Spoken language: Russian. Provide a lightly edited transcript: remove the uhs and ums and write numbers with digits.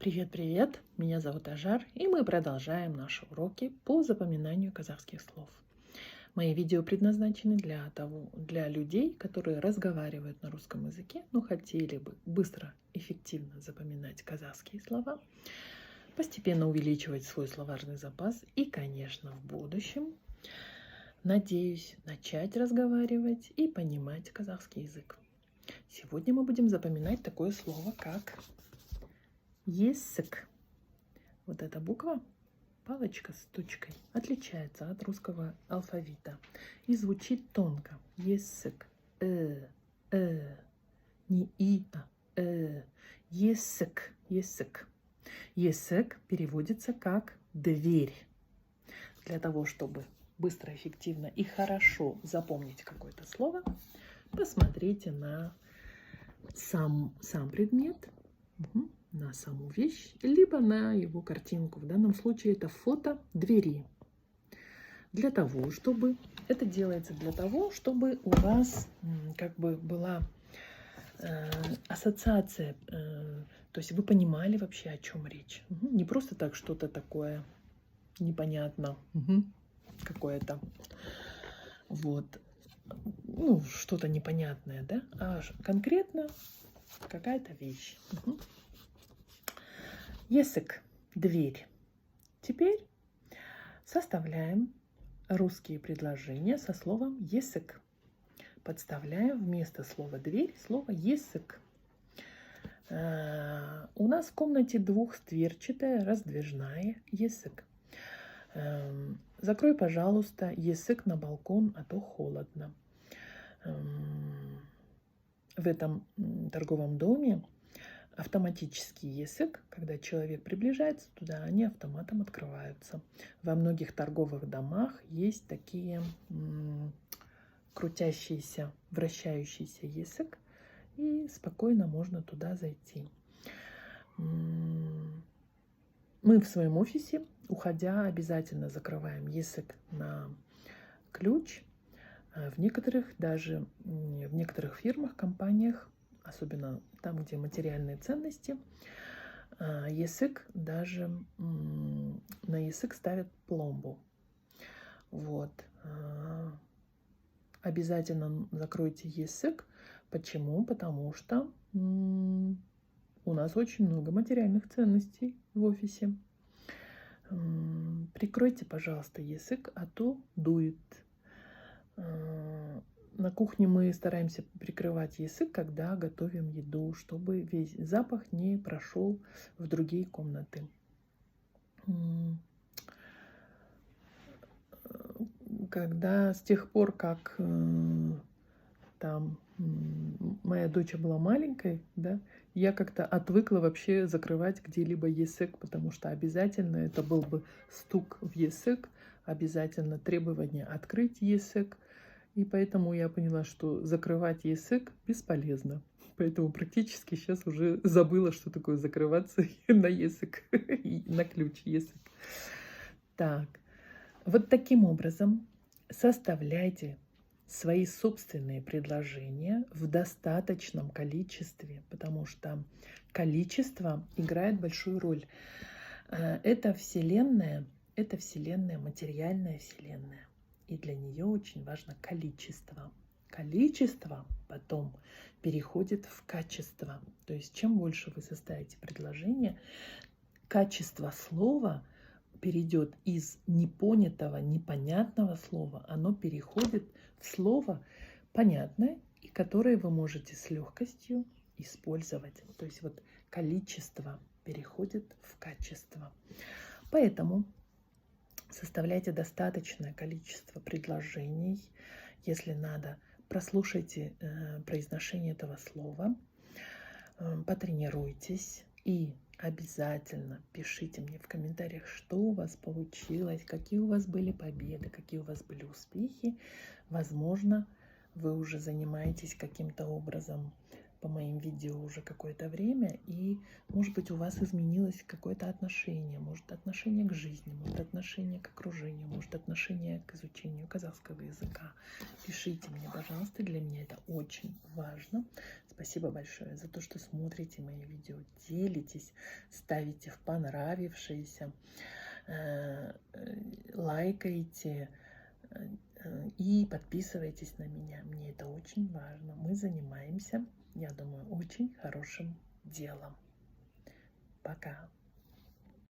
Привет-привет! Меня зовут Ажар, и мы продолжаем наши уроки по запоминанию казахских слов. Мои видео предназначены для людей, которые разговаривают на русском языке, но хотели бы быстро, эффективно запоминать казахские слова, постепенно увеличивать свой словарный запас и, конечно, в будущем, надеюсь, начать разговаривать и понимать казахский язык. Сегодня мы будем запоминать такое слово, как «есік». Вот эта буква, палочка с точкой, отличается от русского алфавита и звучит тонко. Есік. Не и, а есік. Есік. Есік переводится как дверь. Для того, чтобы быстро, эффективно и хорошо запомнить какое-то слово, посмотрите на сам предмет, на саму вещь, либо на его картинку. В данном случае это фото двери. Это делается для того, чтобы у вас как бы была ассоциация, то есть вы понимали вообще, о чем речь. Не просто так что-то такое непонятно какое-то, вот, что-то непонятное, да, а конкретно какая-то вещь. Есік – дверь. Теперь составляем русские предложения со словом есік. Подставляем вместо слова дверь слово есік. У нас в комнате двухстверчатая раздвижная есік. Закрой, пожалуйста, есік на балкон, а то холодно. В этом торговом доме автоматический есік, когда человек приближается туда, они автоматом открываются. Во многих торговых домах есть такие крутящиеся, вращающиеся есік, и спокойно можно туда зайти. Мы в своем офисе, уходя, обязательно закрываем есік на ключ. В некоторых фирмах, компаниях, особенно там, где материальные ценности, есік даже на есік ставят пломбу. Вот. Обязательно закройте есік. Почему? Потому что у нас очень много материальных ценностей в офисе. Прикройте, пожалуйста, есік, а то дует. На кухне мы стараемся прикрывать есік, когда готовим еду, чтобы весь запах не прошел в другие комнаты. С тех пор, как моя дочь была маленькой, да, я как-то отвыкла вообще закрывать где-либо есік, потому что обязательно это был бы стук в есік, обязательно требование открыть есік. И поэтому я поняла, что закрывать есік бесполезно. Поэтому практически сейчас уже забыла, что такое закрываться на есік, на ключ есік. Так, вот таким образом составляйте свои собственные предложения в достаточном количестве, потому что количество играет большую роль. Это вселенная, материальная вселенная. И для нее очень важно количество. Количество потом переходит в качество. То есть чем больше вы составите предложение, качество слова перейдет из непонятого, непонятного слова, оно переходит в слово понятное, и которое вы можете с легкостью использовать. То есть вот количество переходит в качество. Поэтому составляйте достаточное количество предложений. Если надо, прослушайте произношение этого слова, потренируйтесь и обязательно пишите мне в комментариях, что у вас получилось, какие у вас были победы, какие у вас были успехи. Возможно, вы уже занимаетесь каким-то образом по моим видео уже какое-то время, и, может быть, у вас изменилось какое-то отношение, может, отношение к жизни, может, отношение к окружению, может, отношение к изучению казахского языка. Пишите мне, пожалуйста, для меня это очень важно. Спасибо большое за то, что смотрите мои видео, делитесь, ставите в понравившиеся, лайкайте и подписывайтесь на меня. Мне это очень важно. Мы занимаемся, я думаю, очень хорошим делом. Пока.